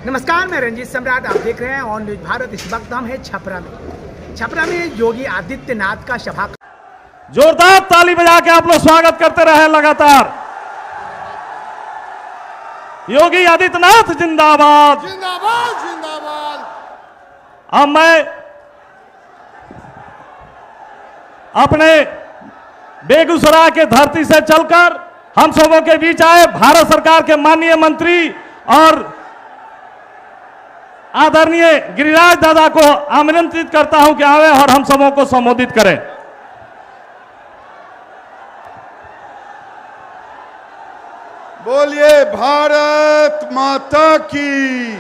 नमस्कार, मैं रंजीत सम्राट। आप देख रहे हैं ऑन न्यूज भारत। इस वक्त हम हैं छपरा में योगी आदित्यनाथ का सभा। जोरदार ताली बजा के आप लोग स्वागत करते रहे लगातार। योगी आदित्यनाथ जिंदाबाद, जिंदाबाद जिंदाबाद। अब मैं अपने बेगूसराय के धरती से चलकर हम सबों के बीच आए भारत सरकार के माननीय मंत्री और आदरणीय गिरिराज दादा को आमंत्रित करता हूं कि आवे और हम सबों को संबोधित करें। बोलिए भारत माता की,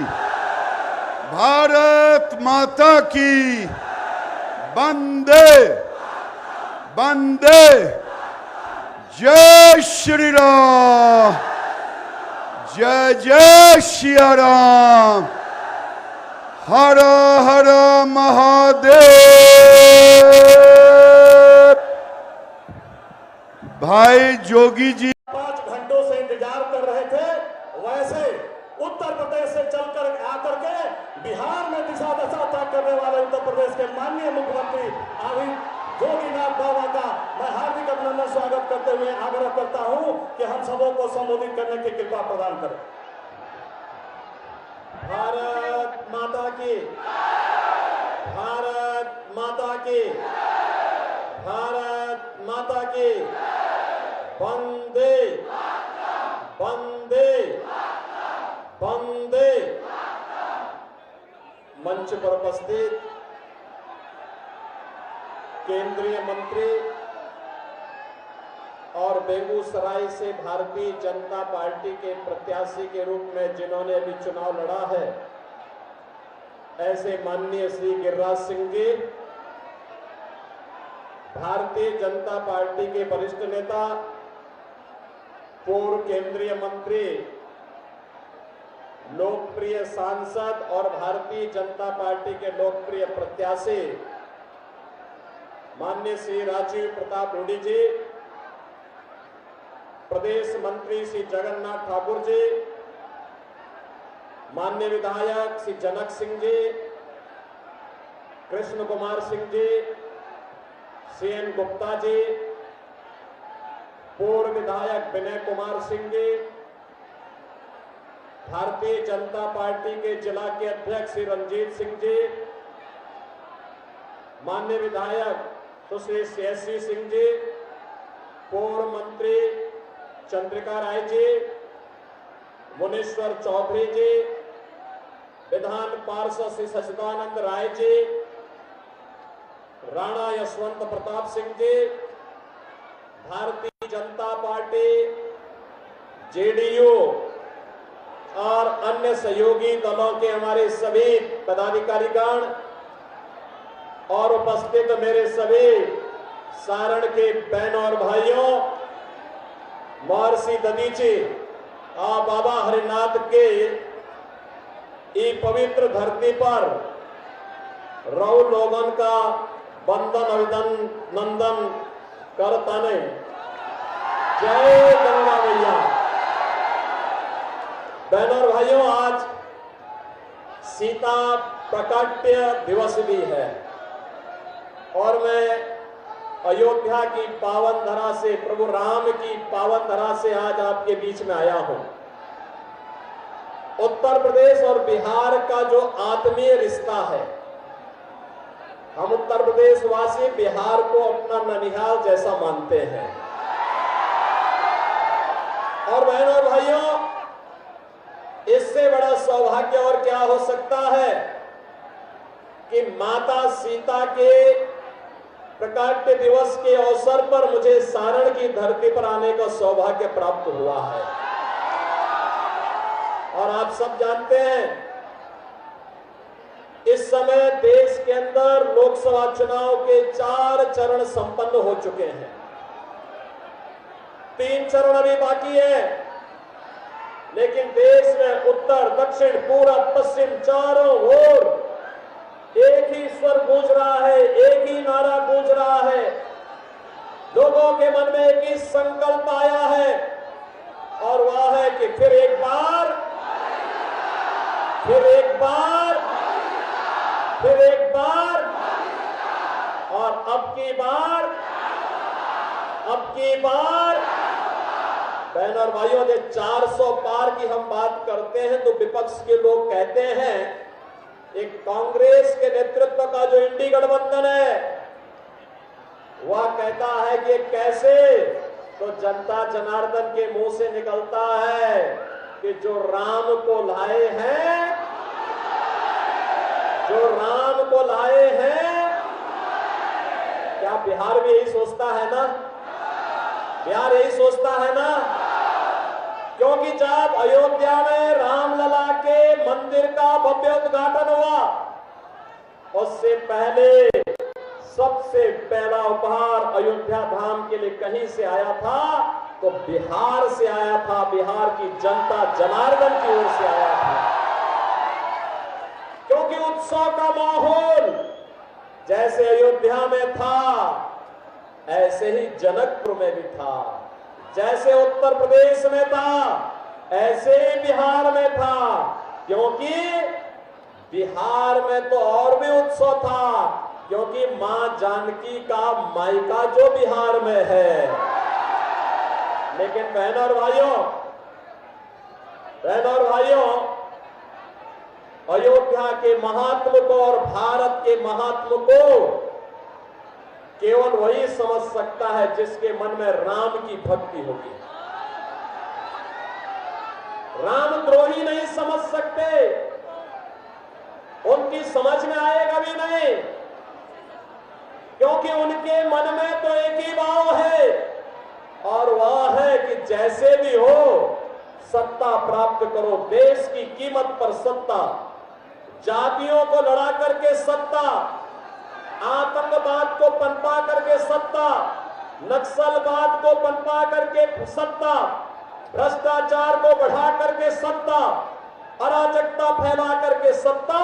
भारत माता की। वंदे वंदे। जय श्री राम, जय जय सिया राम। हर हर महादेव। भाई जोगी जी 5 घंटों से इंतजार कर रहे थे, वैसे उत्तर प्रदेश से चलकर आकर के बिहार में दिशा दशा तय करने वाले उत्तर प्रदेश के माननीय मुख्यमंत्री अभी योगीनाथ बाबा का मैं हार्दिक अभिनंदन स्वागत करते हुए आग्रह करता हूं कि हम सबों को संबोधित करने की कृपा प्रदान करें। भारत माता की, भारत माता की, भारत माता की। वंदे वंदे वंदे। मंच पर उपस्थित केंद्रीय मंत्री और बेगूसराय से भारतीय जनता पार्टी के प्रत्याशी के रूप में जिन्होंने अभी चुनाव लड़ा है, ऐसे माननीय श्री गिरिराज सिंह जी, भारतीय जनता पार्टी के वरिष्ठ नेता, पूर्व केंद्रीय मंत्री, लोकप्रिय सांसद और भारतीय जनता पार्टी के लोकप्रिय प्रत्याशी माननीय श्री राजीव प्रताप रूडी जी, प्रदेश मंत्री श्री जगन्नाथ ठाकुर जी, माननीय विधायक श्री जनक सिंह जी, कृष्ण कुमार सिंह जी, सीएन गुप्ता जी, पूर्व विधायक विनय कुमार सिंह जी, भारतीय जनता पार्टी के जिला के अध्यक्ष श्री रंजीत सिंह जी, माननीय विधायक सुश्री सीएससी सिंह जी, पूर्व मंत्री चंद्रिका राय जी, मुनीश्वर चौधरी जी, विधान पार्षद श्री सचिदानंद राय जी, राणा यशवंत प्रताप सिंह जी, भारतीय जनता पार्टी, जेडीयू और अन्य सहयोगी दलों के हमारे सभी पदाधिकारीगण और उपस्थित मेरे सभी सारण के बहनों और भाइयों, महर्षि दधीची बाबा हरिनाथ के ई पवित्र धरती पर रऊ लोगन का वंदन अभिनंदन करताने। जय गंगा मैया। बहनों और भाइयों, आज सीता प्राकट्य दिवस भी है और मैं अयोध्या की पावन धरा से, प्रभु राम की पावन धरा से आज आपके बीच में आया हूं। उत्तर प्रदेश और बिहार का जो आत्मीय रिश्ता है, हम उत्तर प्रदेश वासी बिहार को अपना ननिहाल जैसा मानते हैं। और बहनों और भाइयों, इससे बड़ा सौभाग्य और क्या हो सकता है कि माता सीता के प्राकट्य दिवस के अवसर पर मुझे सारण की धरती पर आने का सौभाग्य प्राप्त हुआ है। और आप सब जानते हैं, इस समय देश के अंदर लोकसभा चुनाव के 4 चरण संपन्न हो चुके हैं। 3 चरण अभी बाकी है, लेकिन देश में उत्तर, दक्षिण, पूरब, पश्चिम चारों ओर एक ही स्वर गूंज रहा है, एक ही नारा गूंज रहा है। लोगों के मन में एक ही संकल्प आया है और वह है कि फिर एक बार फिर एक बार, फिर एक बार, और अब की बार, अब की बार। बहन और भाइयों, जब 400 पार की हम बात करते हैं तो विपक्ष के लोग कहते हैं एक कांग्रेस के नेतृत्व का जो इंडी गठबंधन है वह कहता है कि कैसे, तो जनता जनार्दन के मुंह से निकलता है कि जो राम को लाए हैं, जो राम को लाए हैं। क्या बिहार भी यही सोचता है ना? बिहार यही सोचता है ना? क्योंकि जब अयोध्या में रामलला के मंदिर का भव्य उद्घाटन हुआ, उससे पहले सबसे पहला उपहार अयोध्या धाम के लिए कहीं से आया था तो बिहार से आया था। बिहार की जनता जनार्दन की ओर से आया था, क्योंकि उत्सव का माहौल जैसे अयोध्या में था ऐसे ही जनकपुर में भी था, जैसे उत्तर प्रदेश में था ऐसे ही बिहार में था। क्योंकि बिहार में तो और भी उत्सव था, क्योंकि मां जानकी का मायका जो बिहार में है। लेकिन बहन और भाइयों, बहन और भाइयों, अयोध्या के महात्म को और भारत के महात्म को केवल वही समझ सकता है जिसके मन में राम की भक्ति होगी। रामद्रोही नहीं समझ सकते, उनकी समझ में आएगा भी नहीं, क्योंकि उनके मन में तो एक ही भाव है और वह है कि जैसे भी हो सत्ता प्राप्त करो, देश की कीमत पर सत्ता, जातियों को लड़ा करके सत्ता, आतंकवाद को पनपा करके सत्ता, नक्सलवाद को पनपा करके सत्ता, भ्रष्टाचार को बढ़ा करके सत्ता, अराजकता फैला करके सत्ता।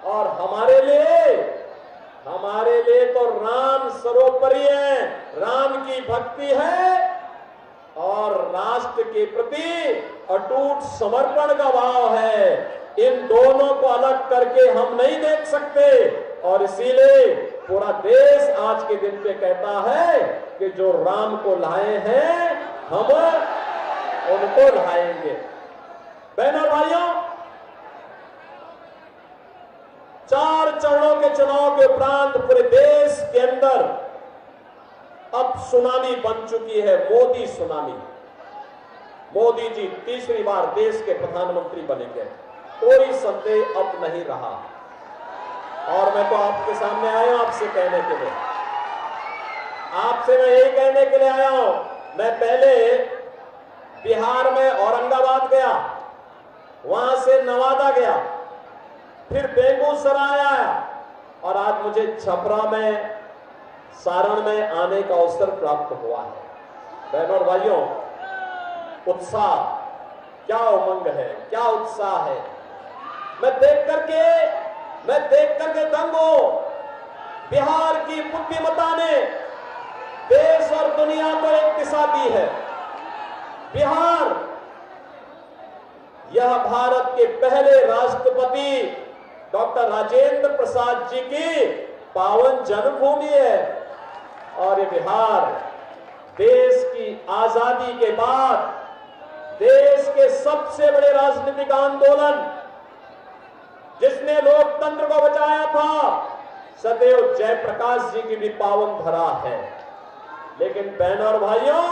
और हमारे लिए तो राम सर्वोपरि है, राम की भक्ति है और राष्ट्र के प्रति अटूट समर्पण का भाव है। इन दोनों को अलग करके हम नहीं देख सकते और इसीलिए पूरा देश आज के दिन पे कहता है कि जो राम को लाए हैं हम उनको लाएंगे। बहनों भाइयों, 4 चरणों के चुनाव के उपरांत पूरे देश के अंदर अब सुनामी बन चुकी है, मोदी सुनामी। मोदी जी तीसरी बार देश के प्रधानमंत्री बनेंगे, कोई संदेह अब नहीं रहा। और मैं तो आपके सामने आया हूं आपसे कहने के लिए, आपसे मैं यही कहने के लिए आया हूं। मैं पहले बिहार में औरंगाबाद गया, वहां से नवादा गया, फिर बेगूसराय आया और आज मुझे छपरा में, सारण में आने का अवसर प्राप्त हुआ है। बहनों और भाइयों, उत्साह, क्या उमंग है, क्या उत्साह है। मैं देख करके दंग हूं। बिहार की बुद्धिमता ने देश और दुनिया को एक दिशा दी है। बिहार, यह भारत के पहले राष्ट्रपति डॉक्टर राजेंद्र प्रसाद जी की पावन जन्मभूमि है और ये बिहार देश की आजादी के बाद देश के सबसे बड़े राजनीतिक आंदोलन जिसने लोकतंत्र को बचाया था, सदैव जयप्रकाश जी की भी पावन धरा है। लेकिन बहनों और भाइयों,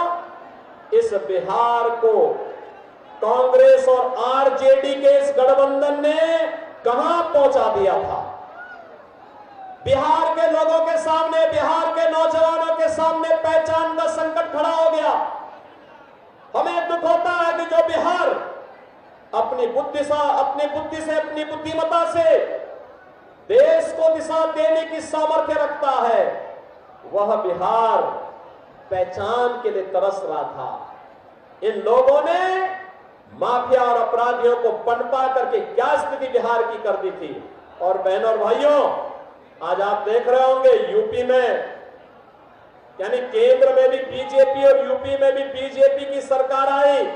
इस बिहार को कांग्रेस और आरजेडी के इस गठबंधन ने कहां पहुंचा दिया था। बिहार के लोगों के सामने, बिहार के नौजवानों के सामने पहचान का संकट खड़ा हो गया। हमें दुख होता है कि जो बिहार अपनी बुद्धि से, अपनी बुद्धिमता से देश को दिशा देने की सामर्थ्य रखता है, वह बिहार पहचान के लिए तरस रहा था। इन लोगों ने माफिया और अपराधियों को पनपा करके क्या स्थिति बिहार की कर दी थी। और बहनों और भाइयों, आज आप देख रहे होंगे यूपी में, यानी केंद्र में भी बीजेपी और यूपी में भी बीजेपी की सरकार आई।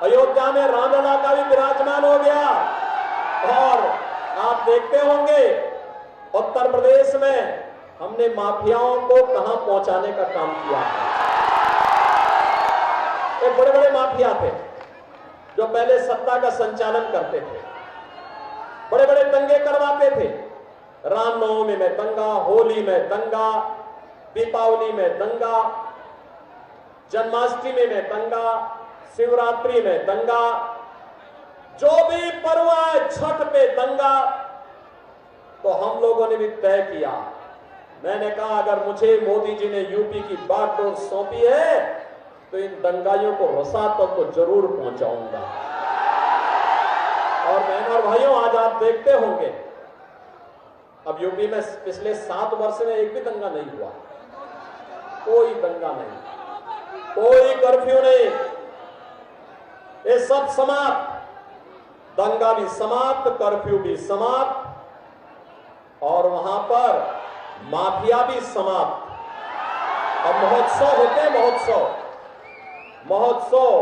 अयोध्या में रामलला का भी विराजमान हो गया आप देखते होंगे उत्तर प्रदेश में हमने माफियाओं को कहां पहुंचाने का काम किया है। एक बड़े बड़े माफिया थे जो पहले सत्ता का संचालन करते थे, बड़े बड़े दंगे करवाते थे। रामनवमी में दंगा, होली में दंगा, दीपावली में दंगा, जन्माष्टमी में दंगा, शिवरात्रि में दंगा, जो भी पर्व है छठ पे दंगा। तो हम लोगों ने भी तय किया, मैंने कहा अगर मुझे मोदी जी ने यूपी की बागडोर सौंपी है तो इन दंगाइयों को रसा तक तो जरूर पहुंचाऊंगा। और बहनों और भाइयों, आज आप देखते होंगे अब यूपी में पिछले 7 वर्ष में एक भी दंगा नहीं हुआ, कोई दंगा नहीं, कोई कर्फ्यू नहीं, ये सब समाप्त, दंगा भी समाप्त, कर्फ्यू भी समाप्त, और वहां पर माफिया भी समाप्त। अब महोत्सव होते, महोत्सव,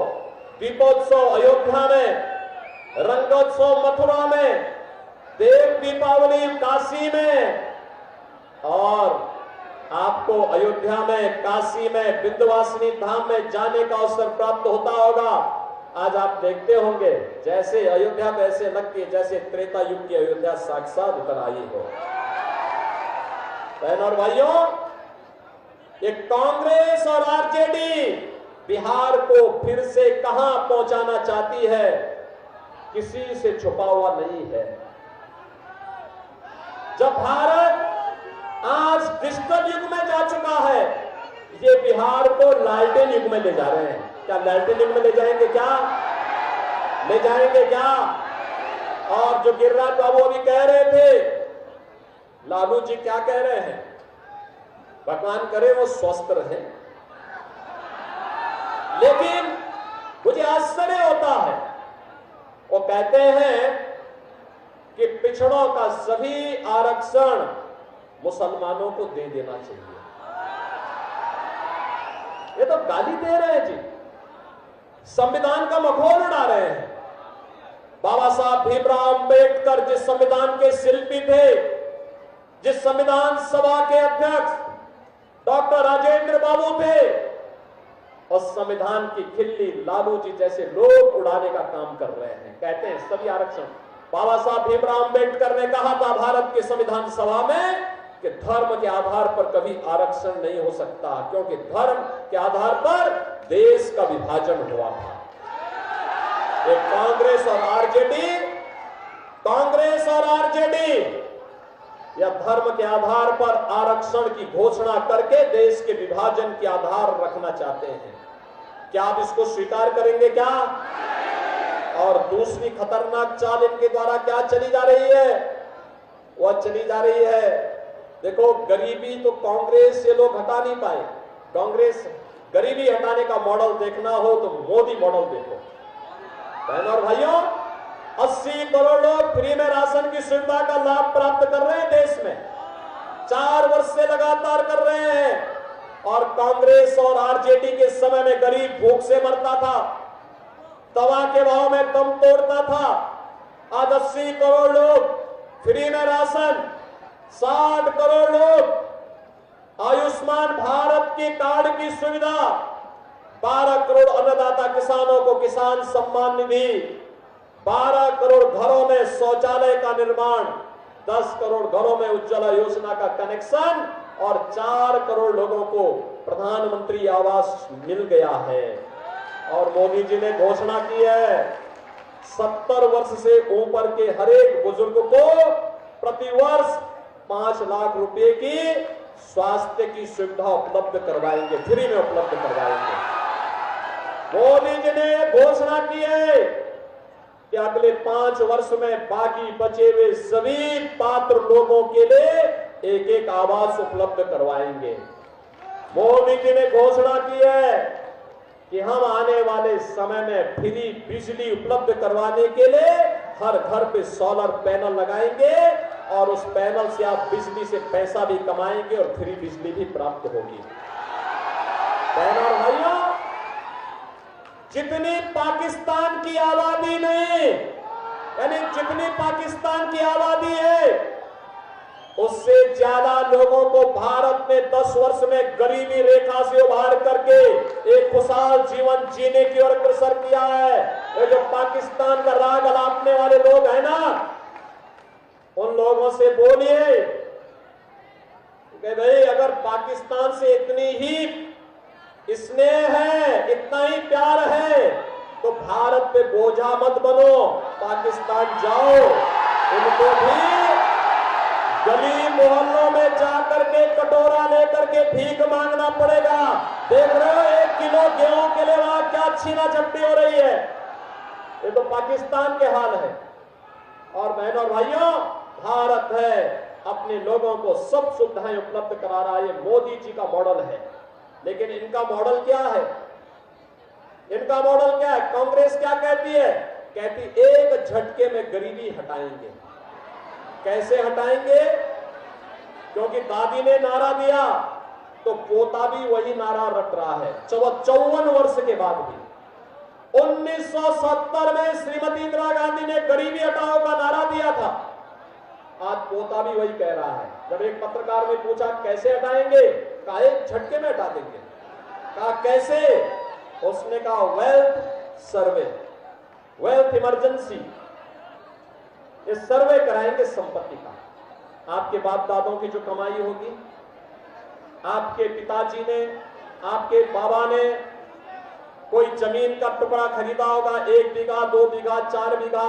दीपोत्सव अयोध्या में, रंगोत्सव मथुरा में, देव दीपावली काशी में, और आपको अयोध्या में, काशी में, विंध्यवासिनी धाम में जाने का अवसर प्राप्त होता होगा। आज आप देखते होंगे जैसे अयोध्या तो ऐसे लगती है जैसे त्रेता युग की अयोध्या साक्षात उतर आई हो। बहनों और भाइयों, ये कांग्रेस और आरजेडी बिहार को फिर से कहां पहुंचाना चाहती है, किसी से छुपा हुआ नहीं है। जब भारत आज डिजिटल युग में जा चुका है, ये बिहार को लालटेन युग में ले जा रहे हैं। क्या लालटेन युग में ले जाएंगे क्या? ले जाएंगे क्या? और जो गिरिराज बाबू अभी कह रहे थे, लालू जी क्या कह रहे हैं, भगवान करे वो स्वस्थ रहे। लेकिन मुझे आश्चर्य होता है, वो कहते हैं कि पिछड़ों का सभी आरक्षण मुसलमानों को दे देना चाहिए। ये तो गाली दे रहे हैं जी, संविधान का मखौल उड़ा रहे हैं। बाबा साहब भीमराव अंबेडकर जिस संविधान के शिल्पी थे, जिस संविधान सभा के अध्यक्ष डॉक्टर राजेंद्र बाबू थे, और संविधान की खिल्ली लालू जी जैसे लोग उड़ाने का काम कर रहे हैं। कहते हैं सभी आरक्षण। बाबा साहब भीमराव अंबेडकर ने कहा था भारत के संविधान सभा में कि धर्म के आधार पर कभी आरक्षण नहीं हो सकता, क्योंकि धर्म के आधार पर देश का विभाजन हुआ था। ये कांग्रेस और आरजेडी या धर्म के आधार पर आरक्षण की घोषणा करके देश के विभाजन के आधार रखना चाहते हैं। क्या आप इसको स्वीकार करेंगे क्या? और दूसरी खतरनाक चाल इनके द्वारा क्या चली जा रही है, वह चली जा रही है, देखो गरीबी तो कांग्रेस ये लोग हटा नहीं पाए। कांग्रेस गरीबी हटाने का मॉडल देखना हो तो मोदी मॉडल देखो। बहनों और भाइयों, 80 करोड़ लोग फ्री में राशन की सुविधा का लाभ प्राप्त कर रहे हैं देश में, 4 वर्ष से लगातार कर रहे हैं। और कांग्रेस और आरजेडी के समय में गरीब भूख से मरता था, तवा के भाव में दम तोड़ता था। आज 80 करोड़ लोग फ्री में राशन, 60 करोड़ लोग आयुष्मान भारत की कार्ड की सुविधा, 12 करोड़ अन्नदाता किसानों को किसान सम्मान निधि, 12 करोड़ घरों में शौचालय का निर्माण, 10 करोड़ घरों में उज्ज्वला योजना का कनेक्शन, और 4 करोड़ लोगों को प्रधानमंत्री आवास मिल गया है। और मोदी जी ने घोषणा की है 70 वर्ष से ऊपर के हर एक बुजुर्ग को प्रतिवर्ष 5 लाख रुपए की स्वास्थ्य की सुविधा उपलब्ध करवाएंगे, फ्री में उपलब्ध करवाएंगे। मोदी जी ने घोषणा की है कि अगले 5 वर्ष में बाकी बचे हुए सभी पात्र लोगों के लिए एक आवास उपलब्ध करवाएंगे। मोदी जी ने घोषणा की है कि हम आने वाले समय में फ्री बिजली उपलब्ध करवाने के लिए हर घर पे सोलर पैनल लगाएंगे, और उस पैनल से आप बिजली से पैसा भी कमाएंगे और फ्री बिजली भी प्राप्त होगी। बहनों और भाइयों, जितनी पाकिस्तान की आबादी नहीं, यानी जितनी पाकिस्तान की आबादी उससे ज्यादा लोगों को भारत में 10 वर्ष में गरीबी रेखा से उभार करके एक खुशहाल जीवन जीने की ओर अग्रसर किया है। ये जो पाकिस्तान का राग अलापने वाले लोग हैं ना, उन लोगों से बोलिए कि भाई अगर पाकिस्तान से इतनी ही स्नेह है, इतना ही प्यार है, तो भारत पे बोझा मत बनो, पाकिस्तान जाओ। इनको भी गली मोहल्लों में जाकर के कटोरा लेकर के भीख मांगना पड़ेगा। देख रहे हो 1 किलो गेहूं के लिए वहां क्या छीना झपटी हो रही है। ये तो पाकिस्तान के हाल है। और बहनों और भाइयों, भारत है अपने लोगों को सब सुविधाएं उपलब्ध करा रहा है। ये मोदी जी का मॉडल है। लेकिन इनका मॉडल क्या है? इनका मॉडल क्या है? कांग्रेस क्या कहती है? कहती एक झटके में गरीबी हटाएंगे। कैसे हटाएंगे? क्योंकि दादी ने नारा दिया तो पोता भी वही नारा रट रहा है 54 वर्ष के बाद भी। 1970 में श्रीमती इंदिरा गांधी ने गरीबी हटाओ का नारा दिया था। आज पोता भी वही कह रहा है। जब एक पत्रकार ने पूछा कैसे हटाएंगे, कहा एक झटके में हटा देंगे। कहा कैसे? उसने कहा वेल्थ सर्वे, वेल्थ इमरजेंसी, ये सर्वे कराएंगे संपत्ति का। आपके बाप दादों की जो कमाई होगी, आपके पिताजी ने, आपके बाबा ने कोई जमीन का टुकड़ा खरीदा होगा, 1 बीघा, 2 बीघा, 4 बीघा,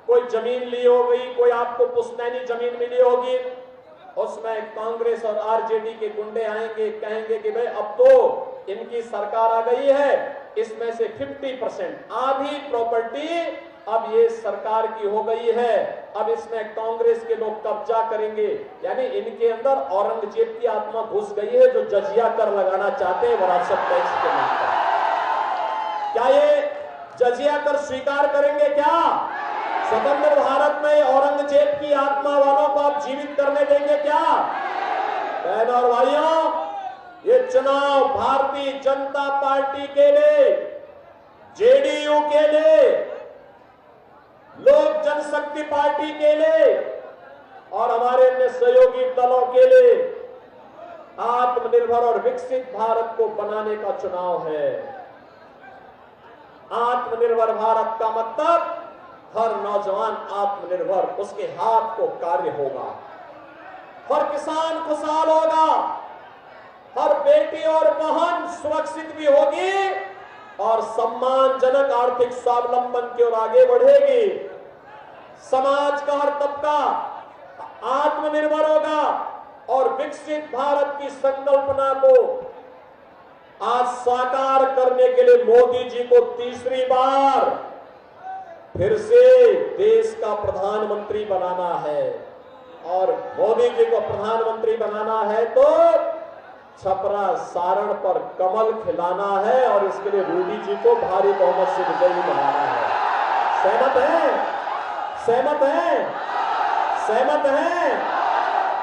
कोई जमीन ली होगी, कोई आपको पुश्तैनी जमीन मिली होगी। उसमें कांग्रेस और आरजेडी के गुंडे आएंगे, कहेंगे कि भाई अब तो इनकी सरकार आ गई है, इसमें से 50% आधी प्रॉपर्टी अब ये सरकार की हो गई है, अब इसमें कांग्रेस के लोग कब्जा करेंगे। यानी इनके अंदर औरंगजेब की आत्मा घुस गई है, जो जजिया कर लगाना चाहते हैं विरासत टैक्स के नाम पर। क्या ये जजिया कर स्वीकार करेंगे? क्या स्वतंत्र भारत में औरंगजेब की आत्मा वालों को आप जीवित करने देंगे क्या? बहनों और भाइयों, ये चुनाव भारतीय जनता पार्टी के लिए, जेडीयू के लिए, लोक जनशक्ति पार्टी के लिए और हमारे अन्य सहयोगी दलों के लिए आत्मनिर्भर और विकसित भारत को बनाने का चुनाव है। आत्मनिर्भर भारत का मतलब हर नौजवान आत्मनिर्भर, उसके हाथ को कार्य होगा, हर किसान खुशहाल होगा, हर बेटी और बहन सुरक्षित भी होगी और सम्मानजनक आर्थिक स्वावलंबन की ओर आगे बढ़ेगी। समाज का हर तबका आत्मनिर्भर होगा और विकसित भारत की संकल्पना को आज साकार करने के लिए मोदी जी को तीसरी बार फिर से देश का प्रधानमंत्री बनाना है। और मोदी जी को प्रधानमंत्री बनाना है तो छपरा सारण पर कमल खिलाना है और इसके लिए रूडी जी को भारी बहुमत से विजयी बनाना है। सहमत हैं? सहमत हैं? सहमत हैं?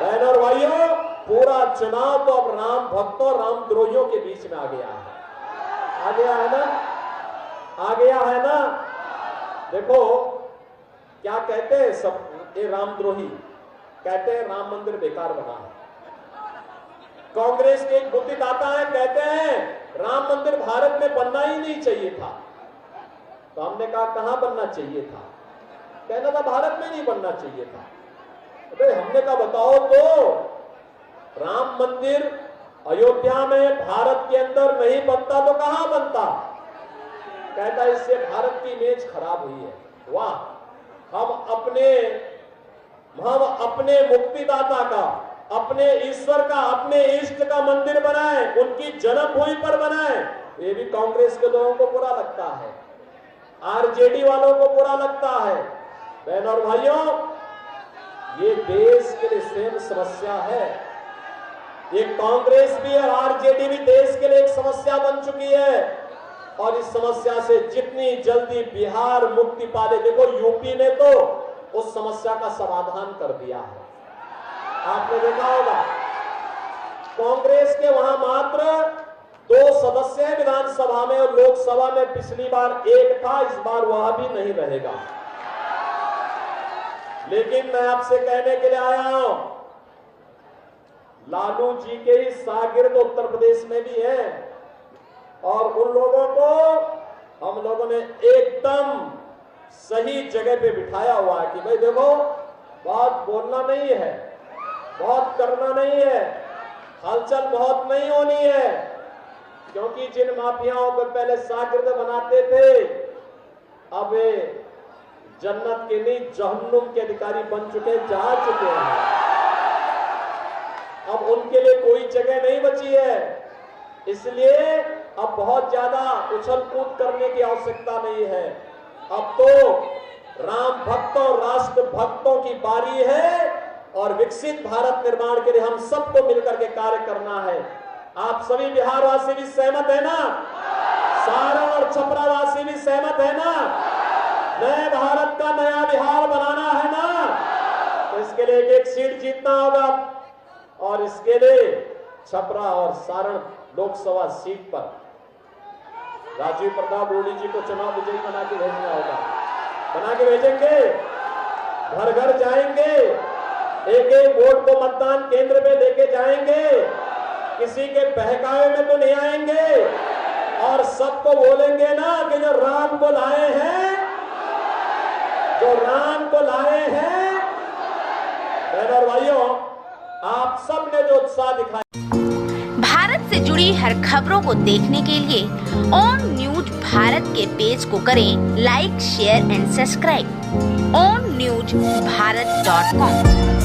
बहनों और भाइयों, पूरा चुनाव तो अब राम भक्तों, रामद्रोहियों के बीच में आ गया है। आ गया है ना? आ गया है ना? देखो क्या कहते हैं सब ये रामद्रोही, कहते हैं राम मंदिर बेकार बना है। कांग्रेस के एक बुद्धिदाता है, कहते हैं राम मंदिर भारत में बनना ही नहीं चाहिए था। तो हमने कहा कहां बनना चाहिए था? कहना था भारत में नहीं बनना चाहिए था। अरे हमने कहा बताओ तो, राम मंदिर अयोध्या में भारत के अंदर नहीं बनता तो कहां बनता? कहता इससे भारत की इमेज खराब हुई है। वाह, हम अपने मुक्तिदाता का, अपने ईश्वर का, अपने इष्ट का मंदिर बनाए, उनकी जन्मभूमि पर बनाए। ये भी कांग्रेस के लोगों को बुरा लगता है, आरजेडी वालों को बुरा लगता है। बहनों और भाइयों, ये देश के लिए स्वयं समस्या है। ये कांग्रेस भी और आरजेडी भी देश के लिए एक समस्या बन चुकी है और इस समस्या से जितनी जल्दी बिहार मुक्ति पा ले, देखो यूपी ने तो उस समस्या का समाधान कर दिया है। आपने देखा होगा कांग्रेस के वहां मात्र 2 सदस्य हैं विधानसभा में और लोकसभा में पिछली बार 1 था, इस बार वह भी नहीं रहेगा। लेकिन मैं आपसे कहने के लिए आया हूं, लालू जी के ही शागिर्द उत्तर प्रदेश में भी हैं और उन लोगों को हम लोगों ने एकदम सही जगह पे बिठाया हुआ है कि भाई देखो, बहुत बोलना नहीं है, बहुत करना नहीं है, हलचल बहुत नहीं होनी है, क्योंकि जिन माफियाओं को पहले शागिर्द बनाते थे अब वे जन्नत के नहीं जहन्नुम के अधिकारी बन चुके, जा चुके हैं। अब उनके लिए कोई जगह नहीं बची है, इसलिए अब बहुत ज्यादा उछल कूद करने की आवश्यकता नहीं है। अब तो राम भक्तों, राष्ट्र भक्तों की बारी है और विकसित भारत निर्माण के लिए हम सबको मिलकर के कार्य करना है। आप सभी बिहारवासी भी सहमत है ना? सारण और छपरा वासी भी सहमत है ना? नए भारत का नया बिहार बनाना है ना? तो इसके लिए एक सीट जीतना होगा और इसके लिए छपरा और सारण लोकसभा सीट पर राजीव प्रताप रूडी जी को चुनाव विजयी बना के भेजना होगा। बना के भेजेंगे, घर घर जाएंगे, एक एक वोट को मतदान केंद्र पे लेके जाएंगे, किसी के बहकावे में तो नहीं आएंगे और सबको बोलेंगे ना कि जो राम को लाए हैं, जो राम को लाए हैं। बहनों और भाइयों, आप सब ने जो उत्साह दिखाया, भारत से जुड़ी हर खबरों को देखने के लिए ऑन न्यूज भारत के पेज को करें like, share and subscribe. On news भारत.com